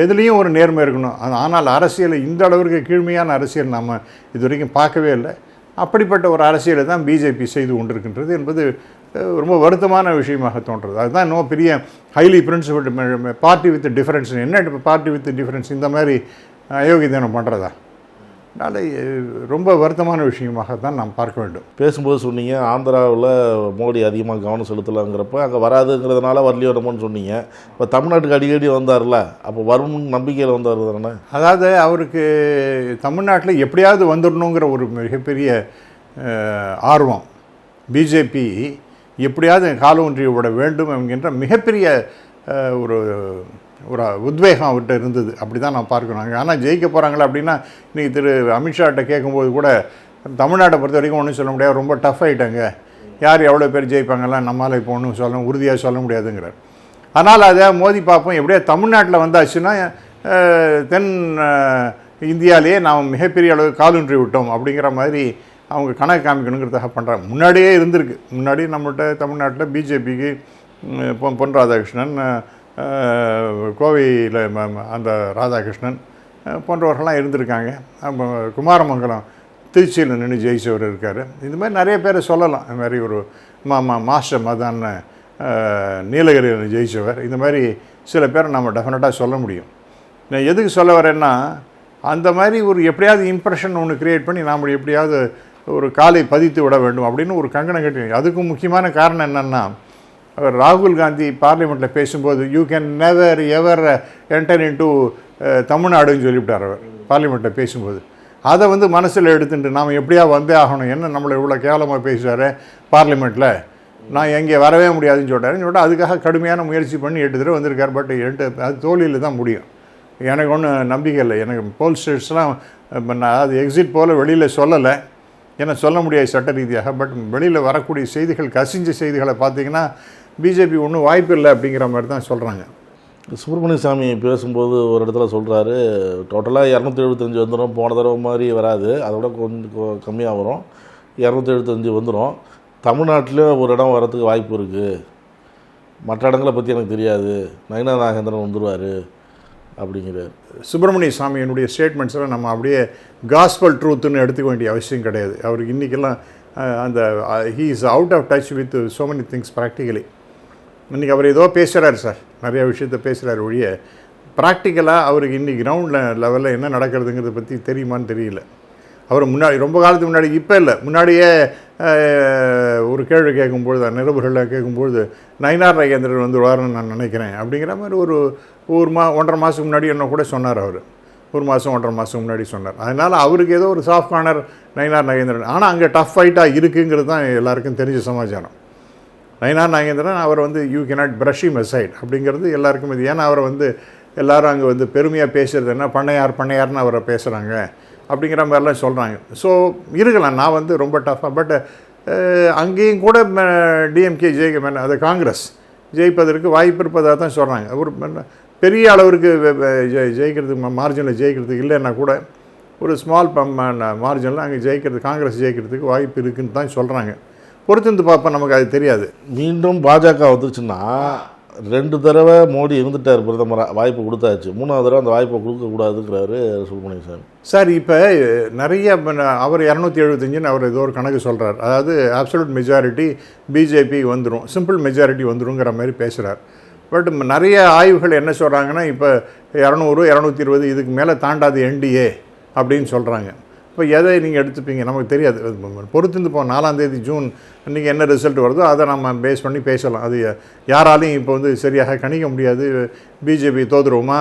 எதுலேயும் ஒரு நேர்மை இருக்கணும். ஆனால் அரசியலை இந்த அளவிற்கு கீழ்மையான அரசியல் நாம் இது வரைக்கும் பார்க்கவே இல்லை. அப்படிப்பட்ட ஒரு அரசியலை தான் பிஜேபி செய்து கொண்டிருக்கின்றது என்பது ரொம்ப வருத்தமான விஷயமாக தோன்றுறது. அதுதான் இன்னும் பெரிய highly principal party with difference. என்ன இப்போ பார்ட்டி வித் டிஃபரன்ஸ் இந்த மாதிரி அயோக்கியத்தனம் பண்ணுறதா? அதனால் ரொம்ப வருத்தமான விஷயமாக தான் நாம் பார்க்க வேண்டும். பேசும்போது சொன்னீங்க ஆந்திராவில் மோடி அதிகமாக கவனம் செலுத்தலாங்கிறப்ப அங்கே வராதுங்கிறதுனால வரலையோ நம்மன்னு சொன்னீங்க. இப்போ தமிழ்நாட்டுக்கு அடிக்கடி வந்தார்ல, அப்போ வரும் நம்பிக்கையில் வந்தார் தானே? அதாவது அவருக்கு தமிழ்நாட்டில் எப்படியாவது வந்துடணுங்கிற ஒரு மிகப்பெரிய ஆர்வம். பிஜேபி எப்படியாவது கால் ஊன்றி விட வேண்டும் என்கின்ற மிகப்பெரிய ஒரு ஒரு உத்வேகம் அவர்கிட்ட இருந்தது. அப்படி தான் நான் பார்க்கணும். ஆனால் ஜெயிக்க போகிறாங்களா அப்படின்னா இன்றைக்கி திரு அமித்ஷாட்ட கேட்கும்போது கூட தமிழ்நாட்டை பொறுத்த வரைக்கும் ஒன்றும் சொல்ல முடியாது, ரொம்ப டஃப் ஆகிட்டாங்க, யார் எவ்வளோ பேர் ஜெயிப்பாங்கலாம் நம்மளால் இப்போ ஒன்றும் உறுதியாக சொல்ல முடியாதுங்கிறார். ஆனால் அதை மோதி பார்ப்போம். எப்படியா தமிழ்நாட்டில் வந்தாச்சுன்னா தென் இந்தியாவிலேயே நாம் மிகப்பெரிய அளவு காலூன்றி விட்டோம் அப்படிங்கிற மாதிரி அவங்க கணக்கு காமிக்கணுங்கிறதாக பண்ணுறாங்க. முன்னாடியே இருந்திருக்கு. முன்னாடி நம்மள்கிட்ட தமிழ்நாட்டில் பிஜேபிக்கு பொன் ராதாகிருஷ்ணன், கோவையில் அந்த ராதாகிருஷ்ணன் போன்றவர்கள்லாம் இருந்திருக்காங்க. குமாரமங்கலம் திருச்சியில் நின்று ஜெயிச்சவர் இருக்கார். இது மாதிரி நிறைய பேரை சொல்லலாம். இது மாதிரி ஒரு மாஸ்டர் மதான் நீலகிரியில் ஜெயிச்சவர். இந்த மாதிரி சில பேரை நம்ம டெஃபினட்டாக சொல்ல முடியும். நான் எதுக்கு சொல்ல வரேன்னா, அந்த மாதிரி ஒரு எப்படியாவது இம்ப்ரெஷன் ஒன்று க்ரியேட் பண்ணி நாம் எப்படியாவது ஒரு காலை பதித்து விட வேண்டும் அப்படின்னு ஒரு கங்கணம் கட்டி. அதுக்கும் முக்கியமான காரணம் என்னென்னா, அவர் ராகுல் காந்தி பார்லிமெண்ட்டில் பேசும்போது you can never ever enter into தமிழ்நாடுன்னு சொல்லிவிட்டார் அவர் பார்லிமெண்ட்டில் பேசும்போது. அதை வந்து மனசில் எடுத்துட்டு நாம் எப்படியா வந்தே ஆகணும், என்ன நம்மளை இவ்வளோ கேவலமாக பேசுவார் பார்லிமெண்ட்டில், நான் எங்கே வரவே முடியாதுன்னு சொல்லிட்டு அதுக்காக கடுமையான முயற்சி பண்ணி 8 தடவை வந்திருக்கார். பட் அது தோல்வியில் தான் முடியும். எனக்கு ஒன்றும் நம்பிக்கை இல்லை. எனக்கு போல் ஸ்டேட்ஸ்லாம் அது எக்ஸிட் போல் வெளியில் சொல்லலை, ஏன்னா சொல்ல முடியாது சட்ட ரீதியாக. பட் வெளியில் வரக்கூடிய செய்திகள், கசிஞ்ச செய்திகளை பார்த்திங்கன்னா பிஜேபி ஒன்றும் வாய்ப்பு இல்லை அப்படிங்கிற மாதிரி தான் சொல்கிறாங்க. சுப்பிரமணிய சாமி பேசும்போது ஒரு இடத்துல சொல்கிறாரு, டோட்டலாக 275 வந்துடும், போன தடவை மாதிரி வராது, அதோட கொஞ்சம் கம்மியாக வரும், 275 வந்துடும். தமிழ்நாட்டில் ஒரு இடம் வரத்துக்கு வாய்ப்பு இருக்குது, மற்ற இடங்களை பற்றி எனக்கு தெரியாது, நயினா நாகேந்திரன் வந்துடுவார் அப்படிங்கிறார். சுப்பிரமணிய சாமியினுடைய ஸ்டேட்மெண்ட்ஸில் நம்ம அப்படியே காஸ்பல் ட்ரூத்துன்னு எடுத்துக்க வேண்டிய அவசியம் கிடையாது. அவருக்கு இன்றைக்கெல்லாம் அந்த he is out of touch with so many things practically. இன்றைக்கி அவர் ஏதோ பேசுகிறார் சார், நிறைய விஷயத்த பேசுகிறார் ஒழிய ப்ராக்டிக்கலாக அவருக்கு இன்றைக்கி கிரவுண்ட் லெவலில் என்ன நடக்கிறதுங்கிறத பற்றி தெரியுமான்னு தெரியல. அவர் முன்னாடி ரொம்ப காலத்துக்கு முன்னாடி, இப்போ இல்லை, முன்னாடியே ஒரு கேள்வி கேட்கும்பொழுது, நிருபர்களில் கேட்கும்பொழுது நயினார் நாகேந்திரன் வந்து வருவார்னு நான் நினைக்கிறேன் அப்படிங்கிற மாதிரி ஒரு 1.5 மாதத்துக்கு முன்னாடி என்ன கூட சொன்னார். அவர் 1 மாதம் 1.5 மாதம் முன்னாடி சொன்னார். அதனால் அவருக்கு ஏதோ ஒரு சாஃப்ட் கார்னர் நயினார் நாகேந்திரன். ஆனால் அங்கே டஃப் ஃபைட்டாக இருக்குங்கிறது தான் எல்லாருக்கும் தெரிஞ்ச சமாச்சாரம். நயினார் நாகேந்திரன் அவர் வந்து you cannot brush him aside அப்படிங்கிறது எல்லாருக்கும் இது. ஏன்னா அவரை வந்து எல்லோரும் அங்கே வந்து பெருமையாக பேசுகிறது என்ன, பண்ணையார்னு அவரை பேசுகிறாங்க அப்படிங்கிற மாதிரிலாம் சொல்கிறாங்க. ஸோ இருக்கலாம், நான் வந்து ரொம்ப டஃப்பாக. பட் அங்கேயும் கூட டிஎம்கே அது காங்கிரஸ் ஜெயிப்பதற்கு வாய்ப்பு இருப்பதாக தான் சொல்கிறாங்க. ஒரு பெரிய அளவிற்கு ஜெயிக்கிறதுக்கு மார்ஜினில் ஜெயிக்கிறதுக்கு இல்லைன்னா கூட ஒரு ஸ்மால் மார்ஜினில் அங்கே காங்கிரஸ் ஜெயிக்கிறதுக்கு வாய்ப்பு இருக்குதுன்னு தான் சொல்கிறாங்க. பொறுத்திருந்து பார்ப்போம், நமக்கு அது தெரியாது. மீண்டும் பாஜக வந்துச்சுன்னா 2 தடவை மோடி இருந்துட்டார் பிரதமராக, வாய்ப்பு கொடுத்தாச்சு. 3வது தடவை அந்த வாய்ப்பை கொடுக்கக்கூடாதுங்கிறாரு சுப்பிரமணிய சாமி. சார் இப்போ நிறைய அவர் 275ன்னு அவர் ஏதோ ஒரு கணக்கு சொல்கிறார். அதாவது அப்சல்யூட் மெஜாரிட்டி பிஜேபி வந்துடும், சிம்பிள் மெஜாரிட்டி வந்துருங்கிற மாதிரி பேசுகிறார். பட் நிறைய ஆய்வுகள் என்ன சொல்கிறாங்கன்னா இப்போ 200 220 இதுக்கு மேலே தாண்டாது என்டிஏ அப்படின்னு சொல்கிறாங்க. இப்போ எதை நீங்கள் எடுத்துப்பீங்க நமக்கு தெரியாது. பொறுத்திருந்து இப்போ 4ஆம் தேதி ஜூன் அன்றைக்கி என்ன ரிசல்ட் வருதோ அதை நம்ம பேஸ் பண்ணி பேசலாம். அது யாராலையும் இப்போ வந்து சரியாக கணிக்க முடியாது. பிஜேபி தோதுருவோமா,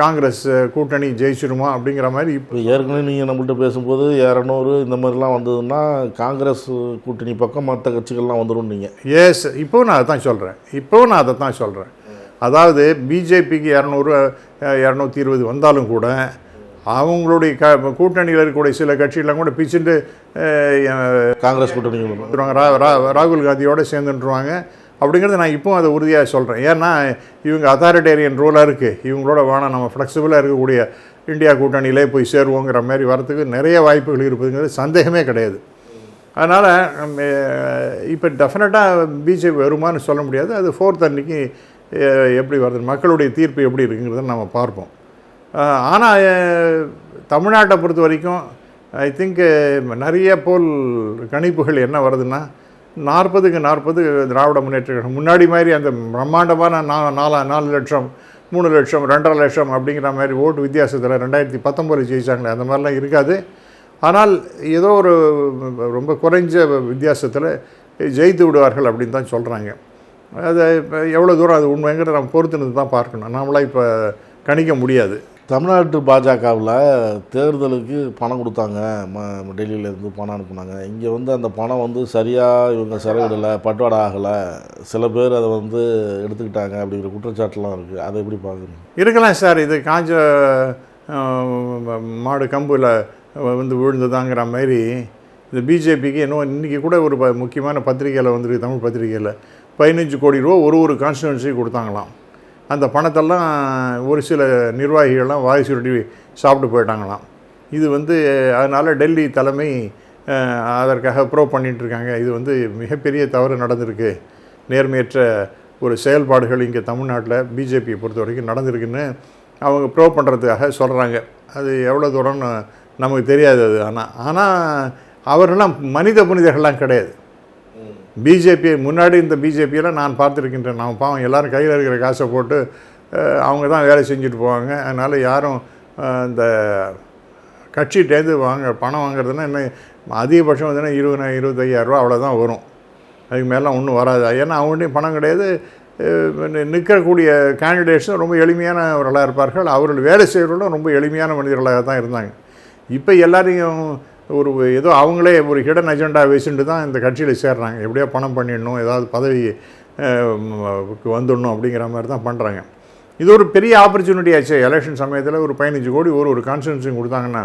காங்கிரஸ் கூட்டணி ஜெயிச்சிருமா அப்படிங்கிற மாதிரி. இப்போ ஏற்கனவே நீங்கள் நம்மள்கிட்ட பேசும்போது 200 இந்த மாதிரிலாம் வந்ததுன்னா காங்கிரஸ் கூட்டணி பக்கம் மற்ற கட்சிகள்லாம் வந்துடும் நீங்கள். எஸ், இப்போவும் நான் அதை தான் சொல்கிறேன். அதாவது பிஜேபிக்கு 200 220 வந்தாலும் கூட அவங்களுடைய கூட்டணியில் இருக்கக்கூடிய சில கட்சியெல்லாம் கூட பிச்சுட்டு காங்கிரஸ் கூட்டணி ராகுல் காந்தியோடு சேர்ந்துட்டுருவாங்க அப்படிங்கிறத நான் இப்போவும் அதை உறுதியாக சொல்கிறேன். ஏன்னா இவங்க அத்தாரிட்டேரியன் ரூலாக இருக்குது, இவங்களோட வேணாம் நம்ம ஃப்ளெக்சிபிளாக இருக்கக்கூடிய இந்தியா கூட்டணியிலே போய் சேருவோங்கிற மாதிரி வரத்துக்கு நிறைய வாய்ப்புகள் இருப்பதுங்கிறது சந்தேகமே கிடையாது. அதனால் இப்போ டெஃபினட்டாக பிஜேபி வருமானு சொல்ல முடியாது. அது 4th அன்னைக்கு எப்படி வருது, மக்களுடைய தீர்ப்பு எப்படி இருக்குங்கிறத நம்ம பார்ப்போம். ஆனால் தமிழ்நாட்டை பொறுத்த வரைக்கும் ஐ திங்க் நிறைய போல் கணிப்புகள் என்ன வருதுன்னா 40க்கு 40 திராவிட முன்னேற்ற கழகம் முன்னாடி மாதிரி அந்த பிரம்மாண்டமான 4 லட்சம் 3 லட்சம் 2.5 லட்சம் அப்படிங்கிற மாதிரி ஓட்டு வித்தியாசத்தில் 2019 ஜெயிச்சாங்களே அந்த மாதிரிலாம் இருக்காது. ஆனால் ஏதோ ஒரு ரொம்ப குறைஞ்ச வித்தியாசத்தில் ஜெயித்து விடுவார்கள் அப்படின்னு தான் சொல்கிறாங்க. அது இப்போ எவ்வளோ தூரம் அது உண்மைங்கிறத நம்ம பொறுத்துன்னு தான் பார்க்கணும். நம்மளாம் இப்போ கணிக்க முடியாது. தமிழ்நாட்டு பாஜகவில் தேர்தலுக்கு பணம் கொடுத்தாங்க, டெல்லியிலேருந்து பணம் அனுப்புனாங்க. இங்கே வந்து அந்த பணம் வந்து சரியாக இவங்க செலவிடலை, பட்டுவாடா ஆகலை, சில பேர் அதை வந்து எடுத்துக்கிட்டாங்க அப்படிங்கிற குற்றச்சாட்டுலாம் இருக்குது. அதை எப்படி பார்க்குறீங்க? இருக்கலாம் சார், இது காஞ்ச மாடு கம்பில் வந்து விழுந்ததாங்கிற மாதிரி இந்த பிஜேபிக்கு இன்னும் இன்றைக்கி கூட ஒரு முக்கியமான பத்திரிகையில் வந்துருக்கு, தமிழ் பத்திரிகையில் 15 கோடி ரூபா ஒரு கான்ஸ்டிடுவன்சி கொடுத்தாங்களாம். அந்த பணத்தெல்லாம் ஒரு சில நிர்வாகிகள்லாம் வாய் சுருட்டி சாப்பிட்டு போயிட்டாங்களாம். இது வந்து அதனால் டெல்லி தலைமை அதற்காக ப்ரோவ் பண்ணிகிட்ருக்காங்க. இது வந்து மிகப்பெரிய தவறு நடந்திருக்கு, நேர்மையற்ற ஒரு செயல்பாடுகள் இங்கே தமிழ்நாட்டில் பிஜேபியை பொறுத்த வரைக்கும் நடந்திருக்குன்னு அவங்க ப்ரோவ் பண்ணுறதுக்காக சொல்கிறாங்க. அது எவ்வளோ தூரம்னு நமக்கு தெரியாது. அது ஆனால் அவர்கள்லாம் மனித புனிதர்கள்லாம் கிடையாது. பிஜேபி முன்னாடி இந்த பிஜேபியெல்லாம் நான் பார்த்துருக்கின்றேன். நான் பாவம் எல்லோரும் கையில் இருக்கிற காசை போட்டு அவங்க தான் வேலை செஞ்சுட்டு போவாங்க. அதனால் யாரும் இந்த கட்சிகிட்டேருந்து பணம் வாங்குறதுன்னா என்ன அதிகபட்சம் வந்துன்னா 20,000-25,000 ரூபா அவ்வளோதான் வரும். அதுக்கு மேலாம் ஒன்றும் வராது. ஏன்னா அவங்கள்டையும் பணம் கிடையாது. நிற்கக்கூடிய கேண்டிடேட்ஸும் ரொம்ப எளிமையானவர்களாக இருப்பார்கள். அவர்கள் வேலை செய்கிறவர்களும் ரொம்ப எளிமையான மனிதர்களாக தான் இருந்தாங்க. இப்போ எல்லாரையும் ஒரு ஏதோ அவங்களே ஒரு ஹிடன் அஜெண்டா வச்சுட்டு தான் இந்த கட்சியில் சேர்றாங்க. எப்படியோ பணம் பண்ணிடணும், ஏதாவது பதவி வந்துடணும் அப்படிங்கிற மாதிரி தான் பண்ணுறாங்க. இது ஒரு பெரிய ஆப்பர்ச்சுனிட்டி ஆச்சு. எலெக்ஷன் சமயத்தில் ஒரு 15 கோடி ஒரு கான்ஸ்டிடுவன்சி கொடுத்தாங்கன்னா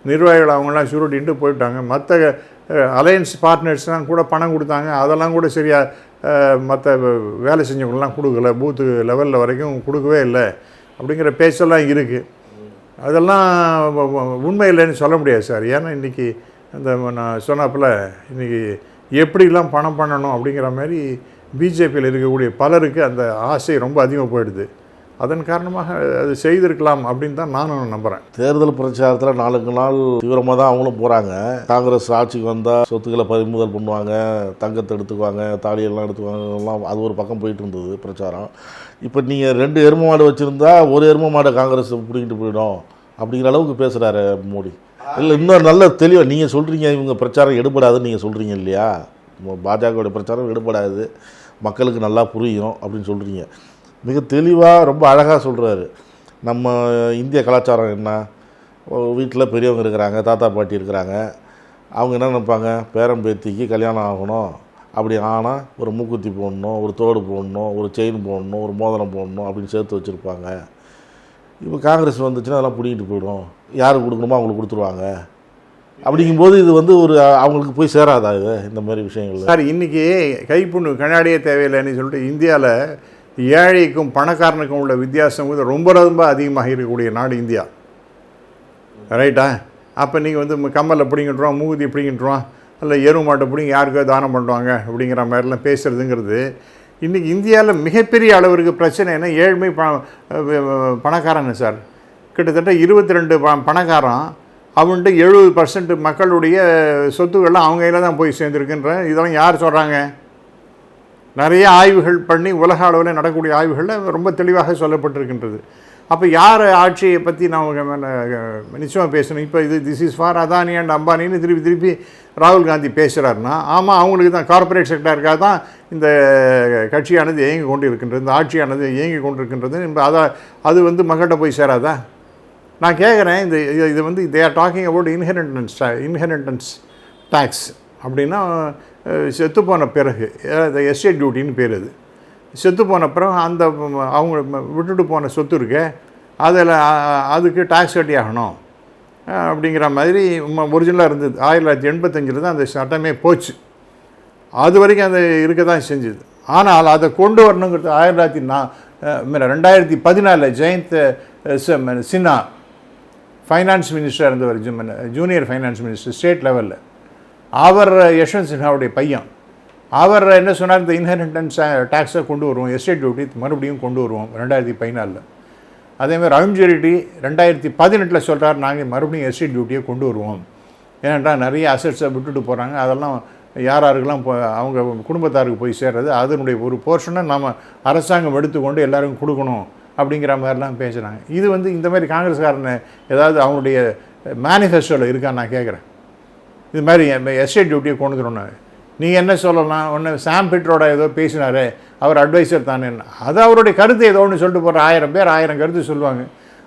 நிர்வாகிகள் அவங்களாம் சுருட்டின்ட்டு போயிட்டாங்க. மற்ற அலையன்ஸ் பார்ட்னர்ஸ்லாம் கூட பணம் கொடுத்தாங்க, அதெல்லாம் கூட சரியாக மற்ற வேலை செஞ்சவங்களாம் கொடுக்கல, பூத்து லெவலில் வரைக்கும் கொடுக்கவே இல்லை அப்படிங்கிற பேச்செல்லாம் இருக்குது. அதெல்லாம் உண்மை இல்லைன்னு சொல்ல முடியாது சார். ஏன்னா இன்றைக்கி அந்த நான் சொன்னாப்பில் இன்றைக்கி எப்படிலாம் பணம் பண்ணணும் அப்படிங்கிற மாதிரி பிஜேபியில் இருக்கக்கூடிய பலருக்கு அந்த ஆசை ரொம்ப அதிகமாக போயிடுது. அதன் காரணமாக அது செய்திருக்கலாம் அப்படின்னு தான் நானும் நம்புகிறேன். தேர்தல் பிரச்சாரத்தில் நாளுக்கு நாள் தீவிரமாக தான் அவங்களும் போகிறாங்க. காங்கிரஸ் ஆட்சிக்கு வந்தால் சொத்துக்களை பறிமுதல் பண்ணுவாங்க, தங்கத்தை எடுத்துக்குவாங்க, தாலியெல்லாம் எடுத்துக்குவாங்க, எல்லாம் அது ஒரு பக்கம் போயிட்டு இருந்தது பிரச்சாரம். இப்போ நீங்கள் 2 எருமை மாடு வச்சுருந்தா ஒரு எருமை மாடை காங்கிரஸ் பிடிக்கிட்டு போயிடும் அப்படிங்கிற அளவுக்கு பேசுகிறாரு மோடி. இல்லை இன்னொரு நல்ல தெளிவாக நீங்கள் சொல்கிறீங்க, இவங்க பிரச்சாரம் எடுபடாதுன்னு நீங்கள் சொல்கிறீங்க இல்லையா, பாஜகவுடைய பிரச்சாரம் எடுபடாது, மக்களுக்கு நல்லா புரியும் அப்படின்னு சொல்கிறீங்க. மிக தெளிவாக ரொம்ப அழகாக சொல்கிறாரு. நம்ம இந்திய கலாச்சாரம் என்ன, வீட்டில் பெரியவங்க இருக்கிறாங்க, தாத்தா பாட்டி இருக்கிறாங்க, அவங்க என்ன நினைப்பாங்க, பேரன் பேத்திக்கு கல்யாணம் ஆகணும், அப்படி ஆனால் ஒரு மூக்குத்தி போடணும், ஒரு தோடு போடணும், ஒரு செயின் போடணும், ஒரு மோதிரம் போடணும் அப்படின்னு சேர்த்து வச்சுருப்பாங்க. இப்போ காங்கிரஸ் வந்துச்சுன்னா அதெல்லாம் பிடிக்கிட்டு போயிடும், யாருக்கு கொடுக்கணுமோ அவங்களுக்கு கொடுத்துருவாங்க. அப்படிங்கும்போது இது வந்து ஒரு அவங்களுக்கு போய் சேராதா இது இந்த மாதிரி விஷயங்கள்? சார் இன்றைக்கி கைப்புண்ணு கண்ணாடியே தேவையில்லைன்னு சொல்லிட்டு இந்தியாவில் ஏழைக்கும் பணக்காரனுக்கும் உள்ள வித்தியாசம் ரொம்ப ரொம்ப அதிகமாக இருக்கக்கூடிய நாடு இந்தியா, ரைட்டா? அப்போ நீங்கள் வந்து கம்மலை பிடிங்கிட்டுருவான், மூகுதி பிடிங்கிட்டுருவான், இல்லை எருவு மாட்டை பிடிங்க யாருக்கோ தானம் பண்ணுவாங்க அப்படிங்கிற மாதிரிலாம் பேசுகிறதுங்கிறது இன்றைக்கி இந்தியாவில் மிகப்பெரிய அளவிற்கு பிரச்சனை என்ன, ஏழ்மை பணக்காரங்க சார். கிட்டத்தட்ட 22 பணக்காரன், அவன்ட்டு 70% மக்களுடைய சொத்துக்கள்லாம் அவங்க கையில் தான் போய் சேர்ந்துருக்குன்ற இதெல்லாம் யார் சொல்கிறாங்க? நிறைய ஆய்வுகள் பண்ணி உலக அளவில் நடக்கக்கூடிய ஆய்வுகளில் ரொம்ப தெளிவாக சொல்லப்பட்டிருக்கின்றது. அப்போ யார் ஆட்சியை பற்றி நான் நிச்சயமாக பேசணும். இப்போ this is for Adani and அம்பானின்னு திருப்பி ராகுல் காந்தி பேசுகிறாருன்னா, ஆமாம் அவங்களுக்கு தான் கார்ப்பரேட் செக்டருக்காக தான் இந்த கட்சியானது இயங்கி கொண்டு இருக்கின்றது, இந்த ஆட்சியானது இயங்கி கொண்டு இருக்கின்றது. அது வந்து மக்கள்கிட்ட போய் சேராதா? நான் கேட்குறேன், இது வந்து they are talking about inheritance tax அப்படின்னா செத்துப்போன பிறகு எஸ்டேட் டியூட்டின்னு பேர். அது செத்துப்போன பிறகு அந்த அவங்க விட்டுட்டு போன சொத்து இருக்கே அதுக்கு டேக்ஸ் கட்டி ஆகணும் அப்படிங்கிற மாதிரி ஒரிஜினலாக இருந்தது. 1985 தான் அந்த சட்டமே போச்சு. அது வரைக்கும் அது இருக்க தான் செஞ்சுது. ஆனால் அதை கொண்டு வரணுங்கிறது 2014 ஜெயந்த் சின்ஹா ஃபைனான்ஸ் மினிஸ்டர் இருந்தவர், ஜூனியர் ஃபைனான்ஸ் மினிஸ்டர் ஸ்டேட் லெவலில். அவர் யஷ்வந்த் சின்ஹாவுடைய பையன். அவர் என்ன சொன்னார், இந்த இன்ஹெரிட்டன்ஸ் டேக்ஸை கொண்டு வருவோம், எஸ்டேட் டியூட்டி மறுபடியும் கொண்டு வருவோம் 2014. அதேமாதிரி அருண் ஜெட்லி 2018 சொல்கிறார், நாங்கள் மறுபடியும் எஸ்டேட் டியூட்டியை கொண்டு வருவோம். ஏனென்றால் நிறைய அசட்ஸை விட்டுட்டு போகிறாங்க, அதெல்லாம் யாராருக்கெல்லாம் அவங்க குடும்பத்தாருக்கு போய் சேர்றது, அதனுடைய ஒரு போர்ஷனை நம்ம அரசாங்கம் எடுத்துக்கொண்டு எல்லாருக்கும் கொடுக்கணும் அப்படிங்கிற மாதிரிலாம் பேசுகிறாங்க. இது வந்து இந்த மாதிரி காங்கிரஸ்காரனை ஏதாவது அவங்களுடைய மேனிஃபெஸ்டோவில் இருக்கான்னு நான் கேட்குறேன். இது மாதிரி எஸ்டேட் டியூட்டியை கொண்டு வரணும். நீங்கள் என்ன சொல்லலாம், ஒன்று சாம் பிட்ரோட ஏதோ பேசினார், அவர் அட்வைசர் தானே, அது அவருடைய கருத்து ஏதோ ஒன்று சொல்லிட்டு போகிற 1000 பேர் 1000 கருத்து சொல்லுவாங்க.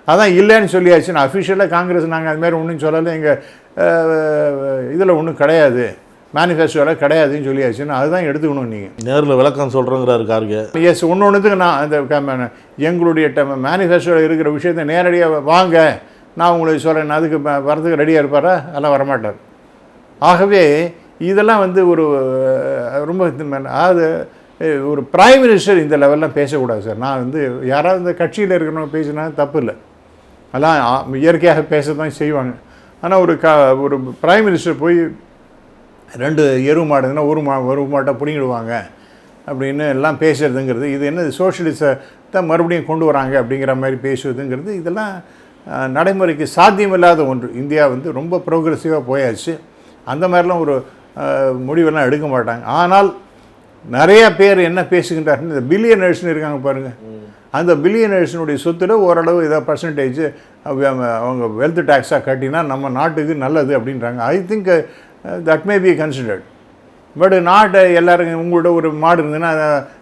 அதான் இல்லைன்னு சொல்லியாச்சு. நான் அஃபிஷியலாக காங்கிரஸ் நாங்கள் அதுமாதிரி ஒன்றும் சொல்லலை, எங்கள் இதில் ஒன்றும் கிடையாது, மேனிஃபெஸ்டோவில் கிடையாதுன்னு சொல்லியாச்சுன்னு அதுதான் எடுத்துக்கணும். நீங்கள் நேரில் விளக்கம் சொல்கிறேங்கிறாரு கார்கே. எஸ், ஒன்றுத்துக்கு நான் அந்த எங்களுடைய மேனிஃபெஸ்டோவில் இருக்கிற விஷயத்தை நேரடியாக வாங்க நான் உங்களுக்கு சொல்கிறேன், அதுக்கு வரதுக்கு ரெடியாக இருப்பாரா? அதெல்லாம் வரமாட்டார். ஆகவே இதெல்லாம் வந்து ஒரு ரொம்ப அது ஒரு பிரைம் மினிஸ்டர் இந்த லெவல்லாம் பேசக்கூடாது சார். நான் வந்து யாராவது இந்த கட்சியில் இருக்கிறவங்க பேசினா தப்பு இல்லை, அதெல்லாம் இயற்கையாக பேச தான் செய்வாங்க. ஆனால் ஒரு பிரைம் மினிஸ்டர் போய் 2 எருவு மாடுதுன்னா ஒரு மாட்டை பிடிங்கிடுவாங்க அப்படின்னு எல்லாம் பேசுகிறதுங்கிறது, இது என்ன சோஷியலிசத்தை மறுபடியும் கொண்டு வராங்க அப்படிங்கிற மாதிரி பேசுவதுங்கிறது, இதெல்லாம் நடைமுறைக்கு சாத்தியமில்லாத ஒன்று. இந்தியா வந்து ரொம்ப ப்ரோக்ரெசிவாக போயாச்சு. அந்த மாதிரிலாம் ஒரு முடிவெல்லாம் எடுக்க மாட்டாங்க. ஆனால் நிறைய பேர் என்ன பேசுகின்றார்கள், இந்த பில்லியனர்ஸ்னு இருக்காங்க பாருங்கள், அந்த பில்லியனர்ஸினுடைய சொத்தில் ஓரளவு ஏதாவது பர்சன்டேஜ் அவங்க வெல்த் டேக்ஸாக கட்டினா நம்ம நாட்டுக்கு நல்லது அப்படின்றாங்க. I think that may be considered. But நாட்டை எல்லாருக்கும் உங்களோட ஒரு மாடு இருந்ததுன்னா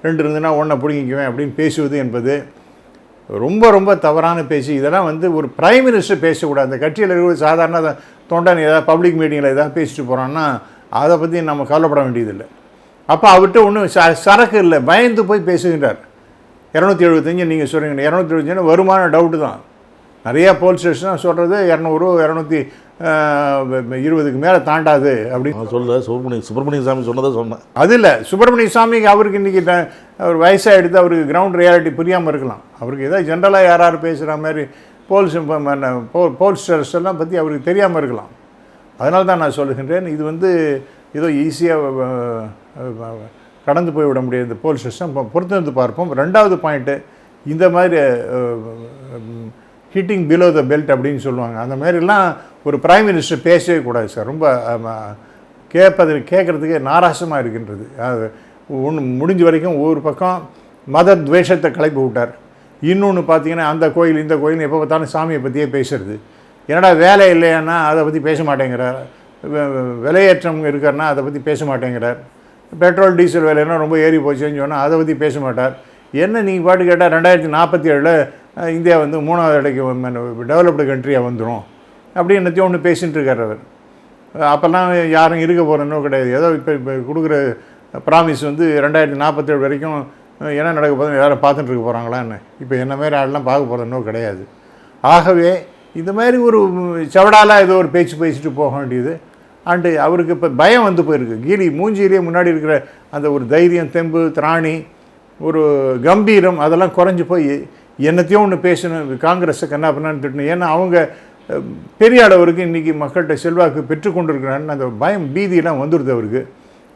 2 இருந்ததுன்னா 1 பிடிங்கிக்குவேன் அப்படின்னு பேசுவது என்பது ரொம்ப ரொம்ப தவறான பேச்சு. இதெல்லாம் வந்து ஒரு பிரைம் மினிஸ்டர் பேசக்கூடாது. அந்த கட்சியில் இருக்கிற சாதாரண தொண்டன் ஏதாவது பப்ளிக் மீட்டிங்கில் ஏதாவது பேசிட்டு போகிறான்னா அதை பற்றி நம்ம கவலைப்பட வேண்டியதில்லை. அப்போ அவர்கிட்ட ஒன்றும் சரக்கு இல்லை, பயந்து போய் பேசுகின்றார். 275 நீங்கள் சொல்கிறீங்க, 275 வருமான டவுட்டு தான். நிறையா போலீஸ் ஸ்டேஷன் சொல்கிறது 200 220க்கு மேலே தாண்டாது அப்படின்னு சொல்ல. சுப்பிரமணிய சாமி சொன்னதை சொன்னேன். அது இல்லை, சுப்பிரமணிய சாமிக்கு அவருக்கு இன்றைக்கி அவர் வயசாக எடுத்து அவருக்கு கிரவுண்ட் ரியாலிட்டி புரியாமல் இருக்கலாம். அவருக்கு ஏதாவது ஜென்ரலாக யாராவது பேசுகிற மாதிரி போலீஸ் ஸ்டேஷன்லாம் பற்றி அவருக்கு தெரியாமல் இருக்கலாம். அதனால தான் நான் சொல்லுகின்றேன், இது வந்து ஏதோ ஈஸியாக கடந்து போய்விட முடியாது இந்த போலீஸ் ஸ்டேஷன். பொறுத்து வந்து பார்ப்போம். 2வது பாயிண்ட்டு, இந்த மாதிரி ஹிட்டிங் பிலோ த பெல்ட் அப்படின்னு சொல்லுவாங்க, அந்த மாதிரிலாம் ஒரு பிரைம் மினிஸ்டர் பேசவே கூடாது சார். ரொம்ப கேட்குறதுக்கே நாராசமாக இருக்கின்றது. அது ஒன்று முடிஞ்ச வரைக்கும் ஒரு பக்கம் மத துவேஷத்தை கிளப்பி விட்டார், இன்னொன்று பார்த்தீங்கன்னா அந்த கோயில் இந்த கோயில் எப்போ பார்த்தாலும் சாமியை பற்றியே பேசுறது. என்னடா வேலை இல்லைன்னா அதை பற்றி பேச மாட்டேங்கிறார், விலையேற்றம் இருக்கிறன்னா அதை பற்றி பேச மாட்டேங்கிறார், பெட்ரோல் டீசல் விலைன்னா ரொம்ப ஏறி போச்சுன்னு சொன்னால் அதை பற்றி பேச மாட்டார். என்ன நீங்கள் பாட்டு கேட்டால் 2047 இந்தியா வந்து 3வது இடைக்கு டெவலப்டு கண்ட்ரியாக வந்துடும் அப்படி என்னத்தையும் ஒன்று பேசிகிட்டு இருக்கார் அவர். அப்போல்லாம் யாரும் இருக்க போகிறனோ கிடையாது. ஏதோ இப்போ கொடுக்குற ப்ராமிஸ் வந்து 2047 வரைக்கும் என்ன நடக்க போதும் யாரும் பார்த்துட்டு இருக்க போகிறாங்களான்னு. இப்போ என்ன மாதிரி ஆடெலாம் பார்க்க போகிறனோ கிடையாது. ஆகவே இந்த மாதிரி ஒரு செவடாலாக ஏதோ ஒரு பேச்சு பேசிட்டு போக வேண்டியது. அண்டு அவருக்கு இப்போ பயம் வந்து போயிருக்கு. கீழி மூஞ்சியிலே முன்னாடி இருக்கிற அந்த ஒரு தைரியம், தெம்பு, திராணி, ஒரு கம்பீரம் அதெல்லாம் குறைஞ்சி போய் என்னத்தையும் ஒன்று பேசணும், காங்கிரஸை கண்ணா பண்ணான்னு திட்டணும். ஏன்னா அவங்க பெரிய அளவருக்கு இன்றைக்கி மக்கள்கிட்ட செல்வாக்கு பெற்றுக்கொண்டு இருக்கிறான்னு அந்த பயம் பீதியெல்லாம் வந்துடுது அவருக்கு.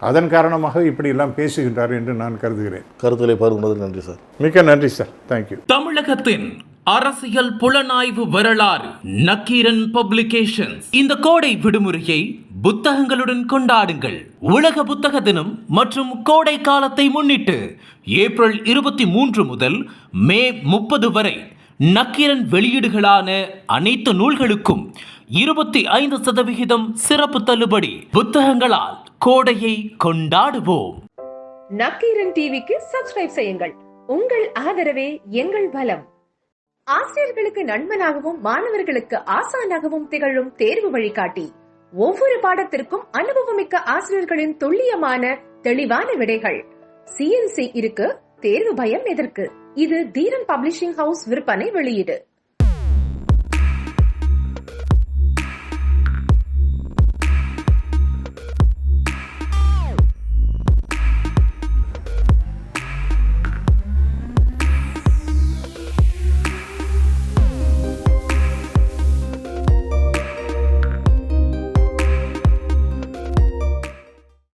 அதன் காரணமாக இப்படியெல்லாம் பேசுகின்றார் என்று நான் கருதுகிறேன். கருத்துக்களை பகிர்ந்ததுக்கு நன்றி சார். மிக்க நன்றி சார். தேங்க்யூ. தமிழகத்தின் அரசியல் புலனாய்வு வரலாறு நக்கீரன் பப்ளிகேஷன்ஸ். இந்த கோடை விடுமுறையை புத்தகங்களுடன் கொண்டாடுங்கள். உலக புத்தக தினம் மற்றும் கோடை காலத்தை முன்னிட்டு ஏப்ரல் 23 முதல் மே 30 வரை நக்கீரன் வெளியீடுகளான அனைத்து நூல்களுக்கும் 25% சிறப்பு தள்ளுபடி. புத்தகங்களால் கோடையை கொண்டாடுவோம். நக்கீரன் டிவிக்கு சப்ஸ்கிரைப் செய்யுங்கள். உங்கள் ஆதரவே எங்கள் பலம். ஆசிரியர்களுக்கு நண்பனாகவும் மாணவர்களுக்கு ஆசானாகவும் திகழும் தேர்வு வழிகாட்டி. ஒவ்வொரு பாடத்திற்கும் அனுபவமிக்க ஆசிரியர்களின் துல்லியமான தெளிவான விடைகள். CNC இருக்கு, தேர்வு பயம் எதற்கு? இது தீரன் பப்ளிஷிங் ஹவுஸ் விற்பனை வெளியீடு.